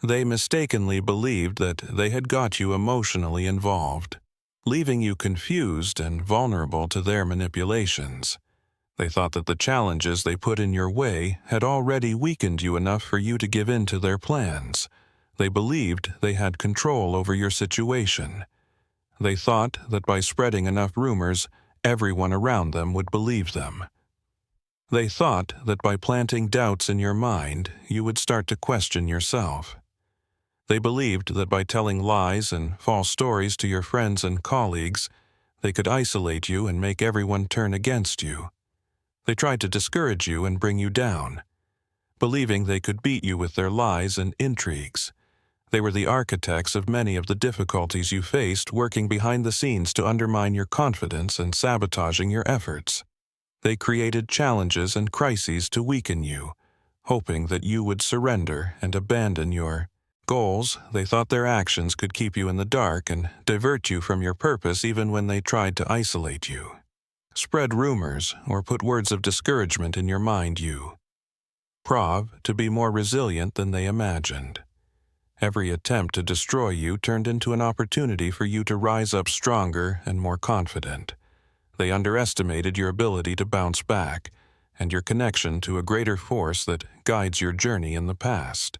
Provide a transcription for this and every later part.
They mistakenly believed that they had got you emotionally involved, leaving you confused and vulnerable to their manipulations. They thought that the challenges they put in your way had already weakened you enough for you to give in to their plans. They believed they had control over your situation. They thought that by spreading enough rumors, everyone around them would believe them. They thought that by planting doubts in your mind, you would start to question yourself. They believed that by telling lies and false stories to your friends and colleagues, they could isolate you and make everyone turn against you. They tried to discourage you and bring you down, believing they could beat you with their lies and intrigues. They were the architects of many of the difficulties you faced, working behind the scenes to undermine your confidence and sabotaging your efforts. They created challenges and crises to weaken you, hoping that you would surrender and abandon your goals. They thought their actions could keep you in the dark and divert you from your purpose even when they tried to isolate you, spread rumors, or put words of discouragement in your mind. You prove to be more resilient than they imagined. Every attempt to destroy you turned into an opportunity for you to rise up stronger and more confident. They underestimated your ability to bounce back and your connection to a greater force that guides your journey in the past.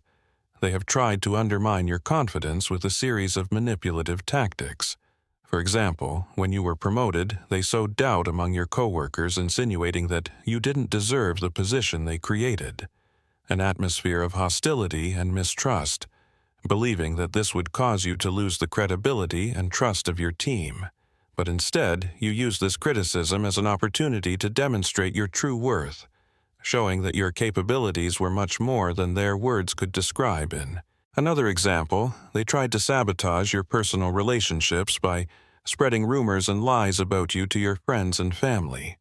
They have tried to undermine your confidence with a series of manipulative tactics. For example, when you were promoted, they sowed doubt among your coworkers, insinuating that you didn't deserve the position they created. An atmosphere of hostility and mistrust, believing that this would cause you to lose the credibility and trust of your team. But instead, you used this criticism as an opportunity to demonstrate your true worth, showing that your capabilities were much more than their words could describe. In another example, they tried to sabotage your personal relationships by spreading rumors and lies about you to your friends and family.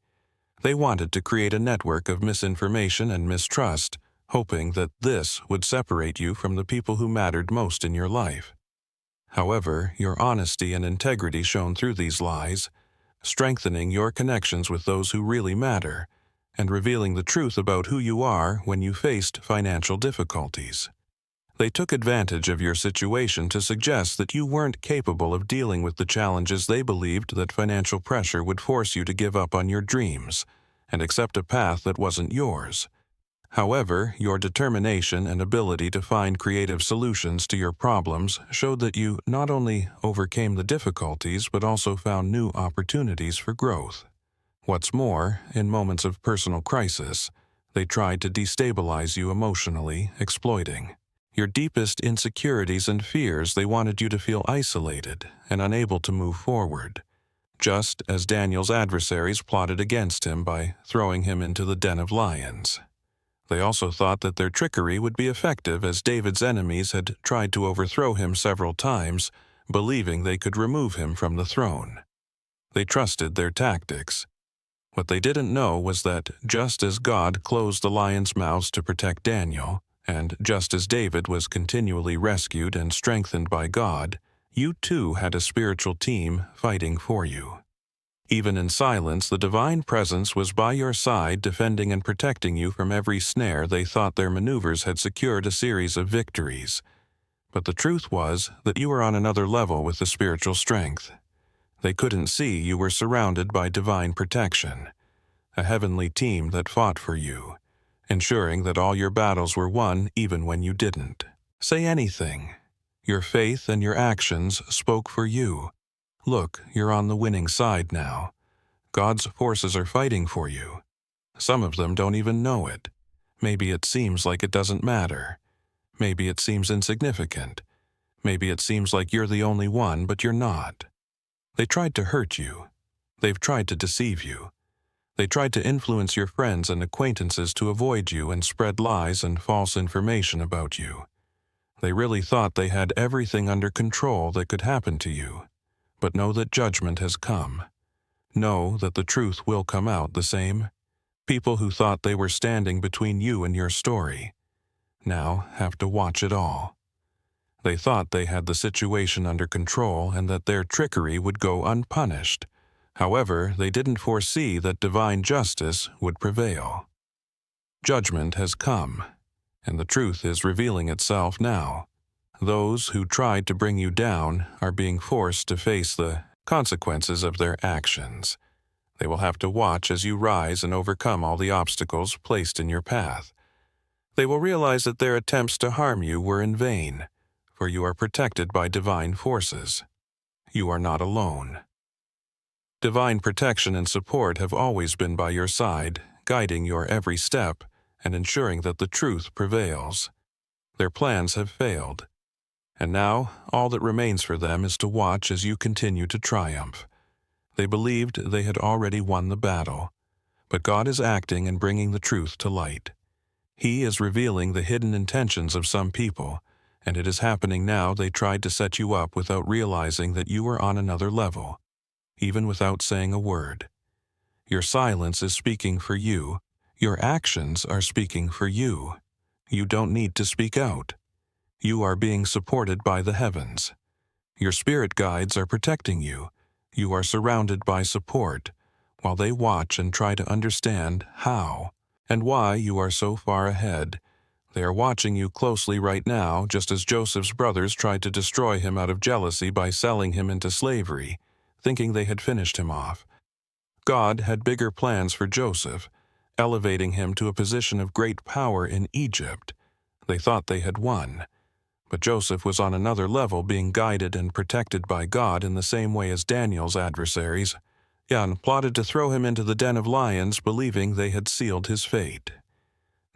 They wanted to create a network of misinformation and mistrust, hoping that this would separate you from the people who mattered most in your life. However, your honesty and integrity shone through these lies, strengthening your connections with those who really matter, and revealing the truth about who you are when you faced financial difficulties. They took advantage of your situation to suggest that you weren't capable of dealing with the challenges. They believed that financial pressure would force you to give up on your dreams and accept a path that wasn't yours. However, your determination and ability to find creative solutions to your problems showed that you not only overcame the difficulties but also found new opportunities for growth. What's more, in moments of personal crisis, they tried to destabilize you emotionally, exploiting your deepest insecurities and fears. They wanted you to feel isolated and unable to move forward, just as Daniel's adversaries plotted against him by throwing him into the den of lions. They also thought that their trickery would be effective, as David's enemies had tried to overthrow him several times, believing they could remove him from the throne. They trusted their tactics. What they didn't know was that just as God closed the lions' mouths to protect Daniel, and just as David was continually rescued and strengthened by God, you too had a spiritual team fighting for you. Even in silence, the divine presence was by your side, defending and protecting you from every snare. They thought their maneuvers had secured a series of victories. But the truth was that you were on another level with the spiritual strength. They couldn't see you were surrounded by divine protection, a heavenly team that fought for you, ensuring that all your battles were won even when you didn't say anything. Your faith and your actions spoke for you. Look, you're on the winning side now. God's forces are fighting for you. Some of them don't even know it. Maybe it seems like it doesn't matter. Maybe it seems insignificant. Maybe it seems like you're the only one, but you're not. They tried to hurt you. They've tried to deceive you. They tried to influence your friends and acquaintances to avoid you and spread lies and false information about you. They really thought they had everything under control that could happen to you. But know that judgment has come. Know that the truth will come out the same. People who thought they were standing between you and your story now have to watch it all. They thought they had the situation under control and that their trickery would go unpunished. However, they didn't foresee that divine justice would prevail. Judgment has come, and the truth is revealing itself now. Those who tried to bring you down are being forced to face the consequences of their actions. They will have to watch as you rise and overcome all the obstacles placed in your path. They will realize that their attempts to harm you were in vain, for you are protected by divine forces. You are not alone. Divine protection and support have always been by your side, guiding your every step and ensuring that the truth prevails. Their plans have failed, and now all that remains for them is to watch as you continue to triumph. They believed they had already won the battle, but God is acting and bringing the truth to light. He is revealing the hidden intentions of some people, and it is happening now. They tried to set you up without realizing that you were on another level, even without saying a word. Your silence is speaking for you. Your actions are speaking for you. You don't need to speak out. You are being supported by the heavens. Your spirit guides are protecting you. You are surrounded by support, while they watch and try to understand how and why you are so far ahead. They are watching you closely right now, just as Joseph's brothers tried to destroy him out of jealousy by selling him into slavery, thinking they had finished him off. God had bigger plans for Joseph, elevating him to a position of great power in Egypt. They thought they had won, but Joseph was on another level, being guided and protected by God in the same way as Daniel's adversaries, plotted to throw him into the den of lions, believing they had sealed his fate.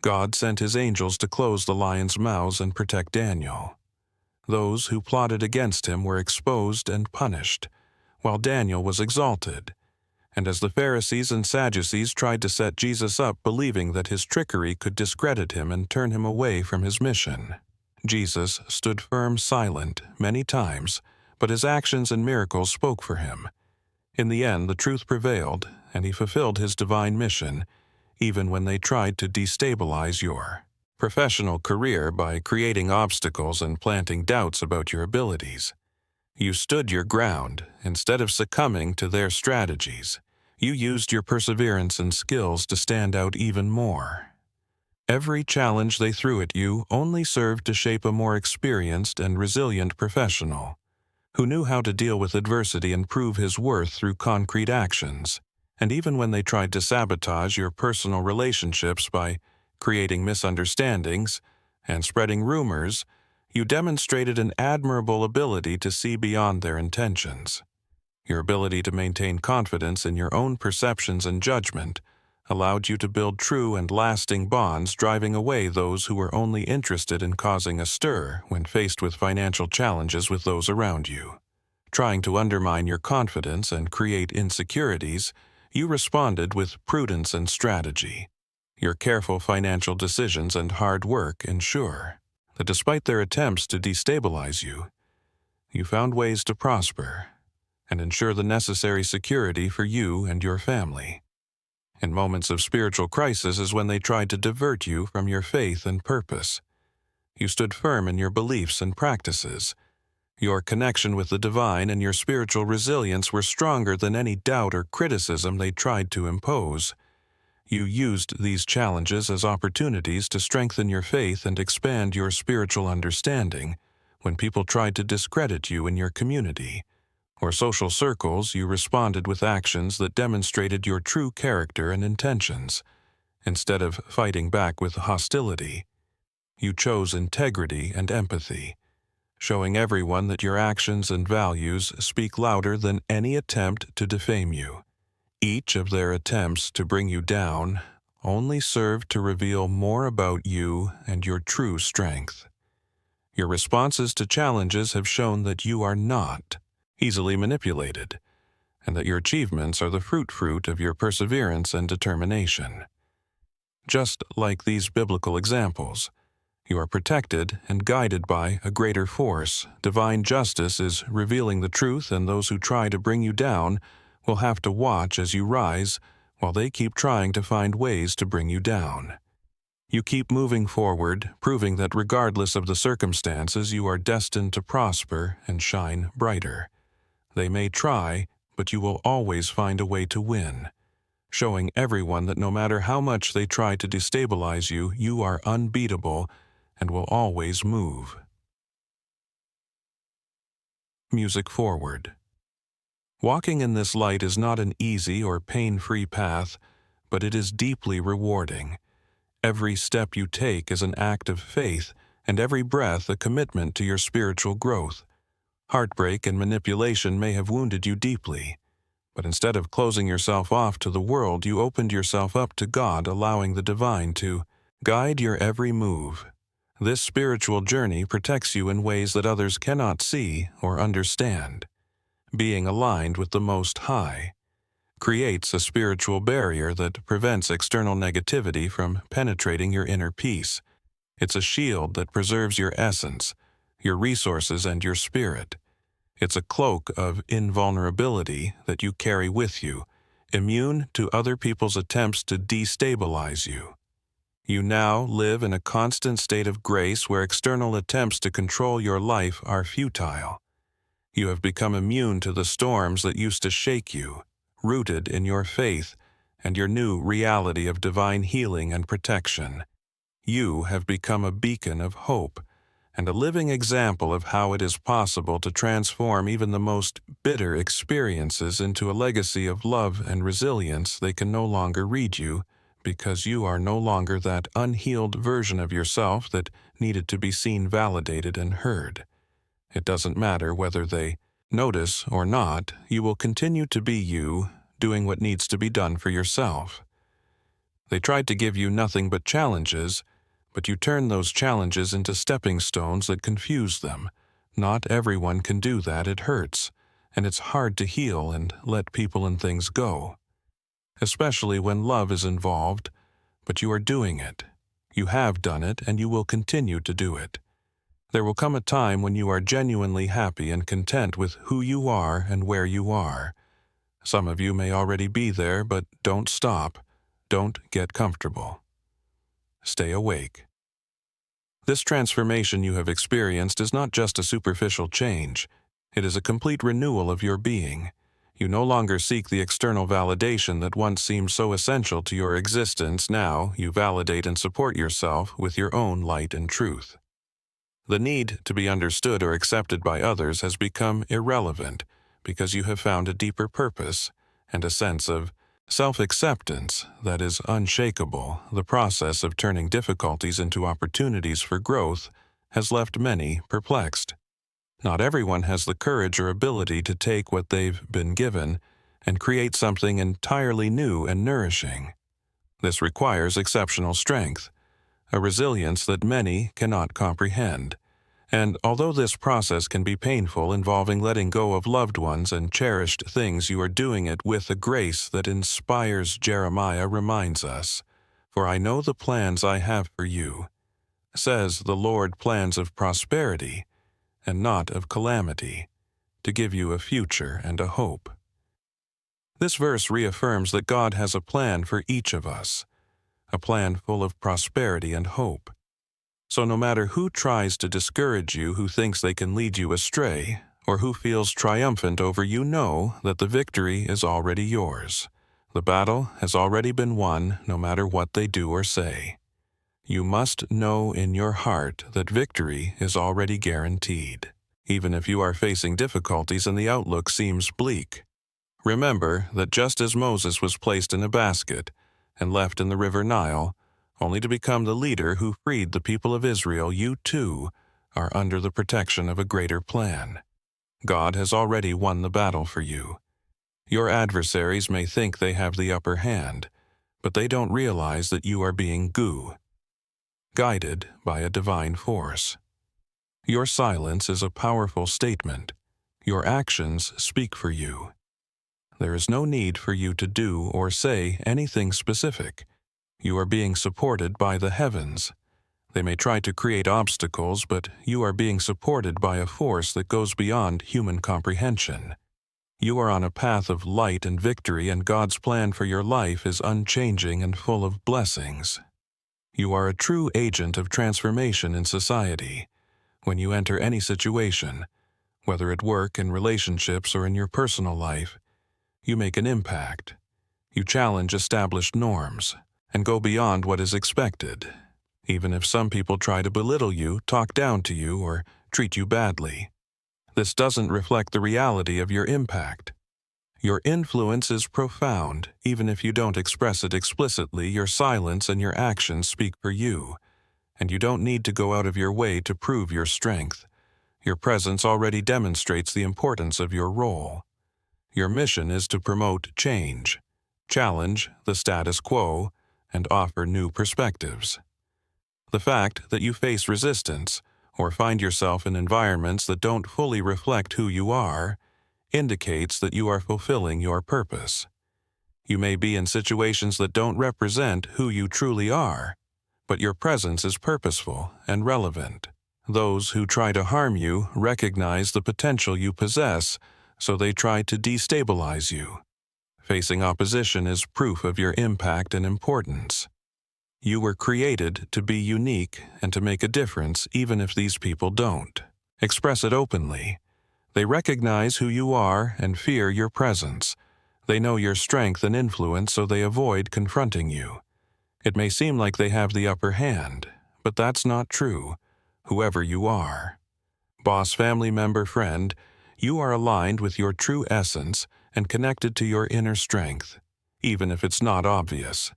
God sent his angels to close the lions' mouths and protect Daniel. Those who plotted against him were exposed and punished, while Daniel was exalted. And as the Pharisees and Sadducees tried to set Jesus up, believing that his trickery could discredit him and turn him away from his mission, Jesus stood firm, silent, many times, but his actions and miracles spoke for him. In the end, the truth prevailed, and he fulfilled his divine mission, even when they tried to destabilize your professional career by creating obstacles and planting doubts about your abilities. You stood your ground instead of succumbing to their strategies. You used your perseverance and skills to stand out even more. Every challenge they threw at you only served to shape a more experienced and resilient professional, who knew how to deal with adversity and prove his worth through concrete actions. And even when they tried to sabotage your personal relationships by creating misunderstandings and spreading rumors, you demonstrated an admirable ability to see beyond their intentions. Your ability to maintain confidence in your own perceptions and judgment allowed you to build true and lasting bonds, driving away those who were only interested in causing a stir when faced with financial challenges with those around you. Trying to undermine your confidence and create insecurities, you responded with prudence and strategy. Your careful financial decisions and hard work ensure that despite their attempts to destabilize you, you found ways to prosper and ensure the necessary security for you and your family. In moments of spiritual crisis is when they tried to divert you from your faith and purpose. You stood firm in your beliefs and practices. Your connection with the divine and your spiritual resilience were stronger than any doubt or criticism they tried to impose. You used these challenges as opportunities to strengthen your faith and expand your spiritual understanding. When people tried to discredit you in your community or social circles, you responded with actions that demonstrated your true character and intentions. Instead of fighting back with hostility, you chose integrity and empathy, showing everyone that your actions and values speak louder than any attempt to defame you. Each of their attempts to bring you down only served to reveal more about you and your true strength. Your responses to challenges have shown that you are not easily manipulated, and that your achievements are the fruit of your perseverance and determination. Just like these biblical examples, you are protected and guided by a greater force. Divine justice is revealing the truth, and those who try to bring you down will have to watch as you rise while they keep trying to find ways to bring you down. You keep moving forward, proving that regardless of the circumstances, you are destined to prosper and shine brighter. They may try, but you will always find a way to win, showing everyone that no matter how much they try to destabilize you, you are unbeatable and will always move. Music forward. Walking in this light is not an easy or pain-free path, but it is deeply rewarding. Every step you take is an act of faith, and every breath a commitment to your spiritual growth. Heartbreak and manipulation may have wounded you deeply, but instead of closing yourself off to the world, you opened yourself up to God, allowing the divine to guide your every move. This spiritual journey protects you in ways that others cannot see or understand. Being aligned with the Most High creates a spiritual barrier that prevents external negativity from penetrating your inner peace. It's a shield that preserves your essence, your resources, and your spirit. It's a cloak of invulnerability that you carry with you, immune to other people's attempts to destabilize you. You now live in a constant state of grace where external attempts to control your life are futile. You have become immune to the storms that used to shake you, rooted in your faith and your new reality of divine healing and protection. You have become a beacon of hope and a living example of how it is possible to transform even the most bitter experiences into a legacy of love and resilience. They can no longer read you because you are no longer that unhealed version of yourself that needed to be seen, validated, and heard. It doesn't matter whether they notice or not, you will continue to be you, doing what needs to be done for yourself. They tried to give you nothing but challenges, but you turn those challenges into stepping stones that confuse them. Not everyone can do that. It hurts, and it's hard to heal and let people and things go, especially when love is involved, but you are doing it. You have done it, and you will continue to do it. There will come a time when you are genuinely happy and content with who you are and where you are. Some of you may already be there, but don't stop. Don't get comfortable. Stay awake. This transformation you have experienced is not just a superficial change. It is a complete renewal of your being. You no longer seek the external validation that once seemed so essential to your existence. Now you validate and support yourself with your own light and truth. The need to be understood or accepted by others has become irrelevant because you have found a deeper purpose and a sense of self-acceptance that is unshakable. The process of turning difficulties into opportunities for growth has left many perplexed. Not everyone has the courage or ability to take what they've been given and create something entirely new and nourishing. This requires exceptional strength, a resilience that many cannot comprehend. And although this process can be painful, involving letting go of loved ones and cherished things, you are doing it with a grace that inspires. Jeremiah reminds us, "For I know the plans I have for you, says the Lord, plans of prosperity and not of calamity, to give you a future and a hope." This verse reaffirms that God has a plan for each of us, a plan full of prosperity and hope. So no matter who tries to discourage you, who thinks they can lead you astray, or who feels triumphant over you, know that the victory is already yours. The battle has already been won, no matter what they do or say. You must know in your heart that victory is already guaranteed, even if you are facing difficulties and the outlook seems bleak. Remember that just as Moses was placed in a basket and left in the river Nile, only to become the leader who freed the people of Israel, you too are under the protection of a greater plan. God has already won the battle for you. Your adversaries may think they have the upper hand, but they don't realize that you are being guided by a divine force. Your silence is a powerful statement. Your actions speak for you. There is no need for you to do or say anything specific. You are being supported by the heavens. They may try to create obstacles, but you are being supported by a force that goes beyond human comprehension. You are on a path of light and victory, and God's plan for your life is unchanging and full of blessings. You are a true agent of transformation in society. When you enter any situation, whether at work, in relationships, or in your personal life, you make an impact. You challenge established norms and go beyond what is expected, even if some people try to belittle you, talk down to you, or treat you badly. This doesn't reflect the reality of your impact. Your influence is profound, even if you don't express it explicitly. Your silence and your actions speak for you, and you don't need to go out of your way to prove your strength. Your presence already demonstrates the importance of your role. Your mission is to promote change, challenge the status quo, and offer new perspectives. The fact that you face resistance or find yourself in environments that don't fully reflect who you are indicates that you are fulfilling your purpose. You may be in situations that don't represent who you truly are, but your presence is purposeful and relevant. Those who try to harm you recognize the potential you possess, so they try to destabilize you. Facing opposition is proof of your impact and importance. You were created to be unique and to make a difference even if these people don't. Express it openly. They recognize who you are and fear your presence. They know your strength and influence, so they avoid confronting you. It may seem like they have the upper hand, but that's not true, whoever you are. Boss, family member, friend, you are aligned with your true essence and connected to your inner strength, even if it's not obvious.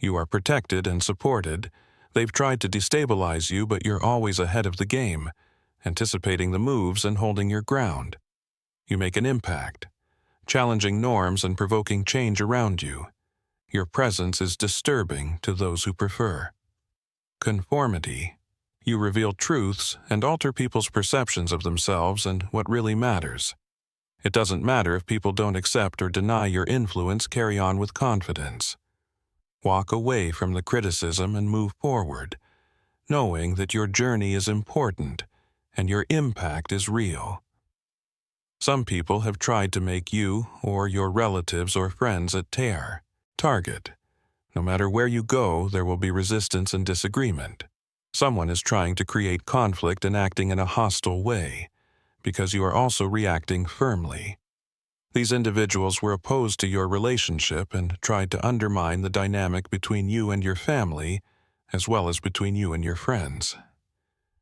You are protected and supported. They've tried to destabilize you, but you're always ahead of the game, anticipating the moves and holding your ground. You make an impact, challenging norms and provoking change around you. Your presence is disturbing to those who prefer. Conformity. You reveal truths and alter people's perceptions of themselves and what really matters. It doesn't matter if people don't accept or deny your influence. Carry on with confidence. Walk away from the criticism and move forward, knowing that your journey is important and your impact is real. Some people have tried to make you or your relatives or friends a target. No matter where you go, there will be resistance and disagreement. Someone is trying to create conflict and acting in a hostile way, because you are also reacting firmly. These individuals were opposed to your relationship and tried to undermine the dynamic between you and your family, as well as between you and your friends.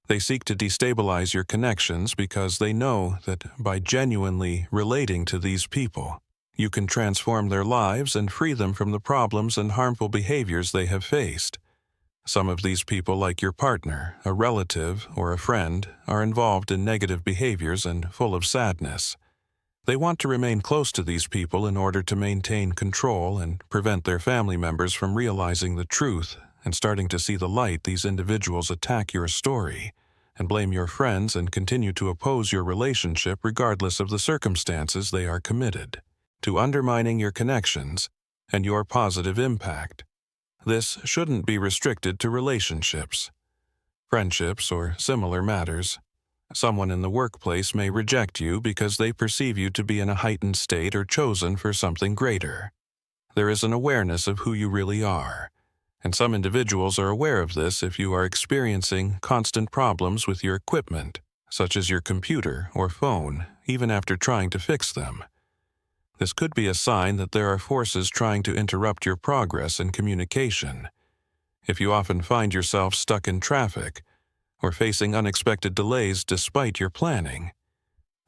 They seek to destabilize your connections because they know that by genuinely relating to these people, you can transform their lives and free them from the problems and harmful behaviors they have faced. Some of these people, like your partner, a relative, or a friend, are involved in negative behaviors and full of sadness. They want to remain close to these people in order to maintain control and prevent their family members from realizing the truth and starting to see the light. These individuals attack your story and blame your friends and continue to oppose your relationship regardless of the circumstances. They are committed to undermining your connections and your positive impact. This shouldn't be restricted to relationships, friendships, or similar matters. Someone in the workplace may reject you because they perceive you to be in a heightened state or chosen for something greater. There is an awareness of who you really are, and some individuals are aware of this. If you are experiencing constant problems with your equipment, such as your computer or phone, even after trying to fix them. This could be a sign that there are forces trying to interrupt your progress in communication. If you often find yourself stuck in traffic, or facing unexpected delays despite your planning,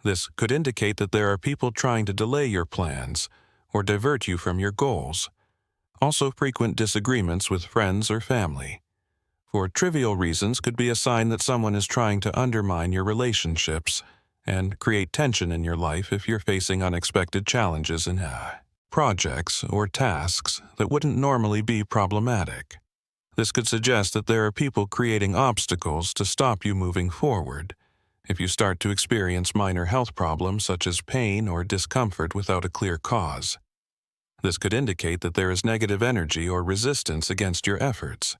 this could indicate that there are people trying to delay your plans or divert you from your goals. Also, frequent disagreements with friends or family, for trivial reasons, could be a sign that someone is trying to undermine your relationships and create tension in your life. If you're facing unexpected challenges in projects or tasks that wouldn't normally be problematic, this could suggest that there are people creating obstacles to stop you moving forward. If you start to experience minor health problems such as pain or discomfort without a clear cause, this could indicate that there is negative energy or resistance against your efforts.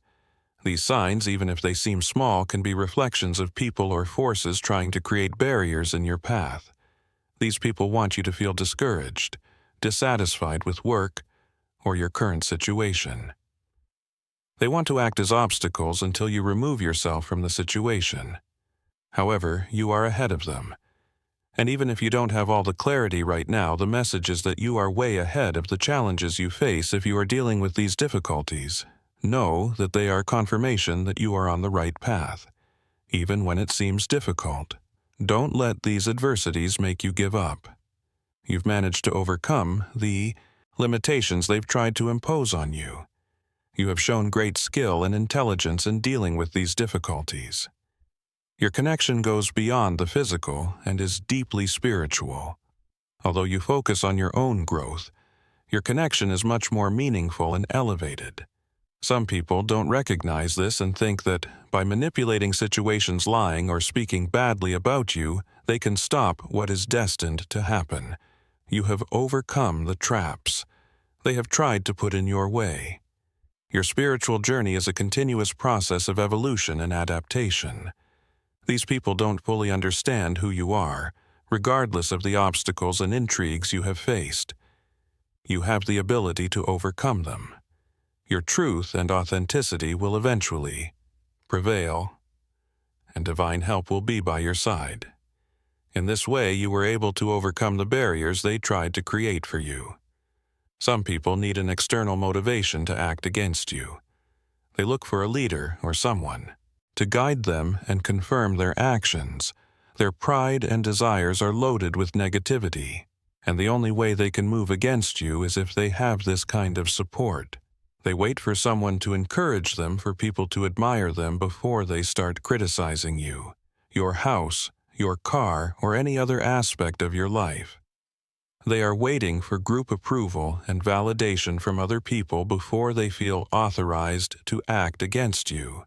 These signs, even if they seem small, can be reflections of people or forces trying to create barriers in your path. These people want you to feel discouraged, dissatisfied with work, or your current situation. They want to act as obstacles until you remove yourself from the situation. However, you are ahead of them. And even if you don't have all the clarity right now, the message is that you are way ahead of the challenges you face. If you are dealing with these difficulties, know that they are confirmation that you are on the right path, even when it seems difficult. Don't let these adversities make you give up. You've managed to overcome the limitations they've tried to impose on you. You have shown great skill and intelligence in dealing with these difficulties. Your connection goes beyond the physical and is deeply spiritual. Although you focus on your own growth, your connection is much more meaningful and elevated. Some people don't recognize this and think that by manipulating situations, lying, or speaking badly about you, they can stop what is destined to happen. You have overcome the traps they have tried to put in your way. Your spiritual journey is a continuous process of evolution and adaptation. These people don't fully understand who you are, regardless of the obstacles and intrigues you have faced. You have the ability to overcome them. Your truth and authenticity will eventually prevail, and divine help will be by your side. In this way, you were able to overcome the barriers they tried to create for you. Some people need an external motivation to act against you. They look for a leader or someone to guide them and confirm their actions. Their pride and desires are loaded with negativity, and the only way they can move against you is if they have this kind of support. They wait for someone to encourage them, for people to admire them before they start criticizing you, your house, your car, or any other aspect of your life. They are waiting for group approval and validation from other people before they feel authorized to act against you,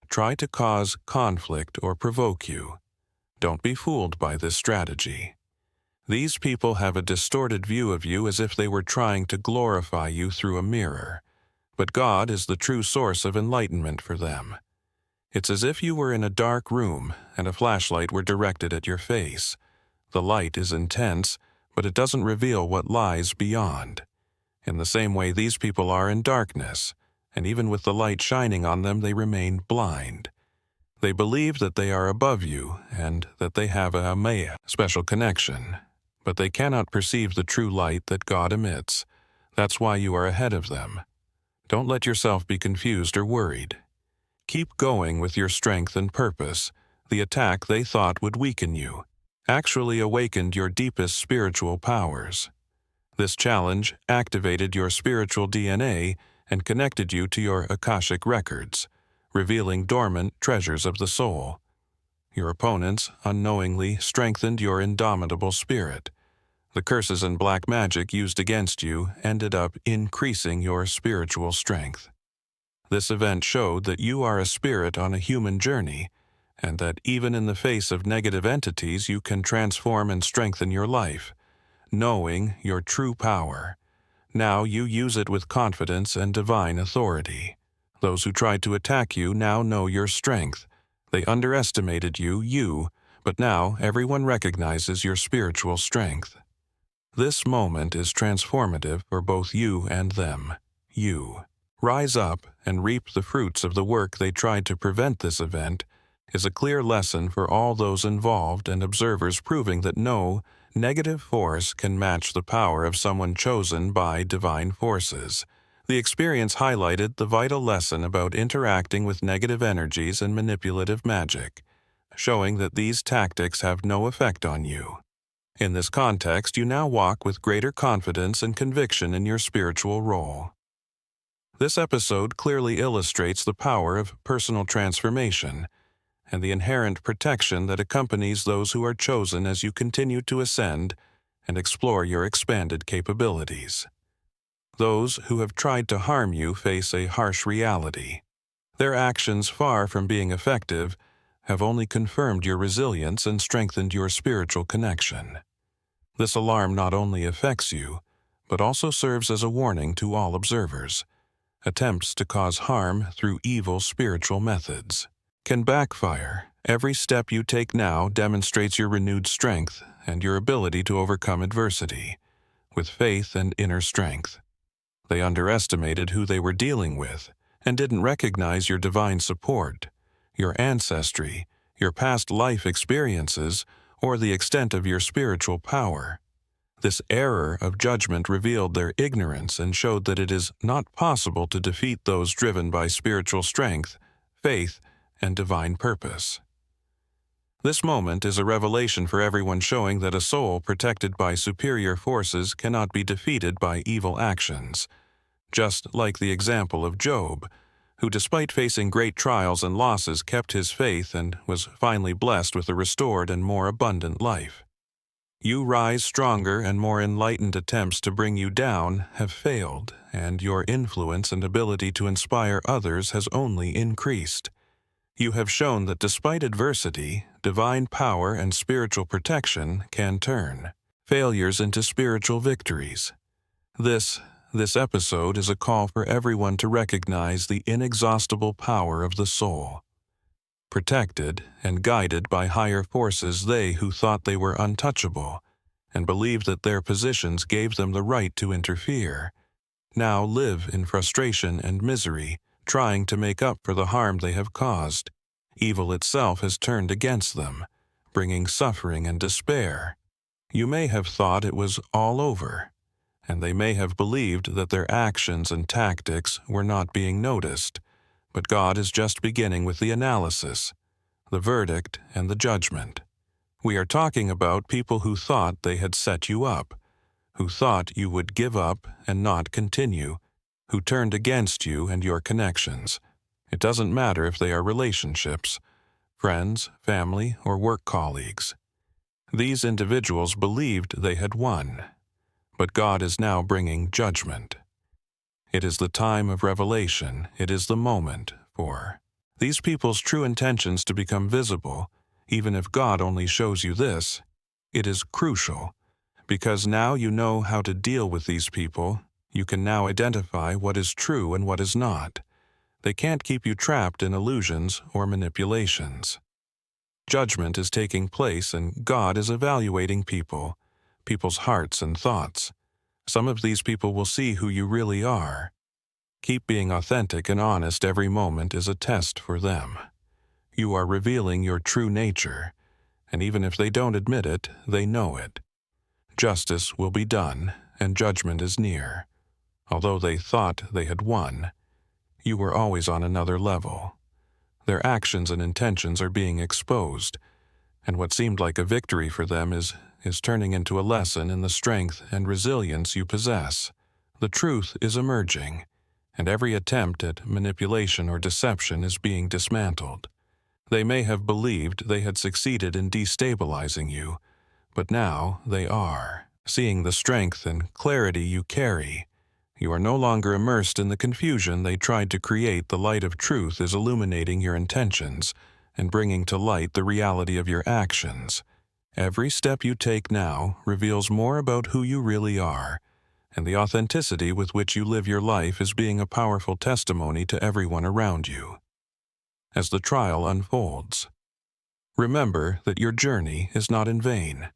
try to cause conflict, or provoke you. Don't be fooled by this strategy. These people have a distorted view of you, as if they were trying to glorify you through a mirror. But God is the true source of enlightenment for them. It's as if you were in a dark room and a flashlight were directed at your face. The light is intense, but it doesn't reveal what lies beyond. In the same way, these people are in darkness, and even with the light shining on them, they remain blind. They believe that they are above you and that they have a Maya, special connection, but they cannot perceive the true light that God emits. That's why you are ahead of them. Don't let yourself be confused or worried. Keep going with your strength and purpose. The attack they thought would weaken you actually awakened your deepest spiritual powers. This challenge activated your spiritual DNA and connected you to your Akashic records, revealing dormant treasures of the soul. Your opponents unknowingly strengthened your indomitable spirit. The curses and black magic used against you ended up increasing your spiritual strength. This event showed that you are a spirit on a human journey, and that even in the face of negative entities you can transform and strengthen your life, knowing your true power. Now you use it with confidence and divine authority. Those who tried to attack you now know your strength. They underestimated you, but now everyone recognizes your spiritual strength. This moment is transformative for both you and them. You. Rise up and reap the fruits of the work they tried to prevent. This event is a clear lesson for all those involved and observers, proving that no negative force can match the power of someone chosen by divine forces. The experience highlighted the vital lesson about interacting with negative energies and manipulative magic, showing that these tactics have no effect on you. In this context, you now walk with greater confidence and conviction in your spiritual role. This episode clearly illustrates the power of personal transformation and the inherent protection that accompanies those who are chosen as you continue to ascend and explore your expanded capabilities. Those who have tried to harm you face a harsh reality. Their actions, far from being effective, have only confirmed your resilience and strengthened your spiritual connection. This alarm not only affects you, but also serves as a warning to all observers. Attempts to cause harm through evil spiritual methods can backfire. Every step you take now demonstrates your renewed strength and your ability to overcome adversity with faith and inner strength. They underestimated who they were dealing with and didn't recognize your divine support, your ancestry, your past life experiences, or the extent of your spiritual power. This error of judgment revealed their ignorance and showed that it is not possible to defeat those driven by spiritual strength, faith, and divine purpose. This moment is a revelation for everyone, showing that a soul protected by superior forces cannot be defeated by evil actions. Just like the example of Job, who despite facing great trials and losses kept his faith and was finally blessed with a restored and more abundant life. You rise stronger, and more enlightened attempts to bring you down have failed, and your influence and ability to inspire others has only increased. You have shown that despite adversity, divine power and spiritual protection can turn failures into spiritual victories. This episode is a call for everyone to recognize the inexhaustible power of the soul. Protected and guided by higher forces, they who thought they were untouchable and believed that their positions gave them the right to interfere, now live in frustration and misery, trying to make up for the harm they have caused. Evil itself has turned against them, bringing suffering and despair. You may have thought it was all over, and they may have believed that their actions and tactics were not being noticed, but God is just beginning with the analysis, the verdict, and the judgment. We are talking about people who thought they had set you up, who thought you would give up and not continue, who turned against you and your connections. It doesn't matter if they are relationships, friends, family, or work colleagues. These individuals believed they had won, but God is now bringing judgment. It is the time of revelation. It is the moment for these people's true intentions to become visible. Even if God only shows you this, it is crucial, because now you know how to deal with these people. You can now identify what is true and what is not. They can't keep you trapped in illusions or manipulations. Judgment is taking place, and God is evaluating people's hearts and thoughts. Some of these people will see who you really are. Keep being authentic and honest. Every moment is a test for them. You are revealing your true nature, and even if they don't admit it, they know it. Justice will be done, and judgment is near. Although they thought they had won, you were always on another level. Their actions and intentions are being exposed, and what seemed like a victory for them is turning into a lesson in the strength and resilience you possess. The truth is emerging, and every attempt at manipulation or deception is being dismantled. They may have believed they had succeeded in destabilizing you, but now they are seeing the strength and clarity you carry. You are no longer immersed in the confusion they tried to create. The light of truth is illuminating your intentions and bringing to light the reality of your actions. Every step you take now reveals more about who you really are, and the authenticity with which you live your life is being a powerful testimony to everyone around you. As the trial unfolds, remember that your journey is not in vain.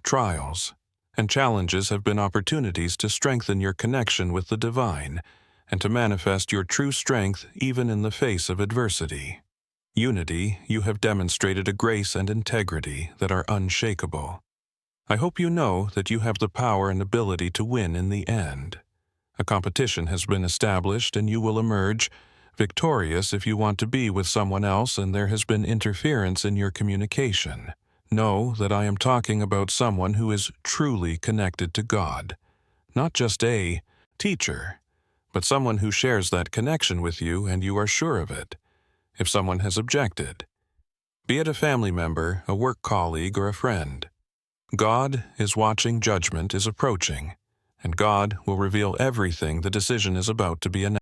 Trials and challenges have been opportunities to strengthen your connection with the divine and to manifest your true strength even in the face of adversity. Unity, you have demonstrated a grace and integrity that are unshakable. I hope you know that you have the power and ability to win in the end. A competition has been established, and you will emerge victorious if you want to be with someone else and there has been interference in your communication. Know that I am talking about someone who is truly connected to God, not just a teacher, but someone who shares that connection with you and you are sure of it. If someone has objected, be it a family member, a work colleague, or a friend, God is watching. Judgment is approaching, and God will reveal everything. The decision is about to be announced.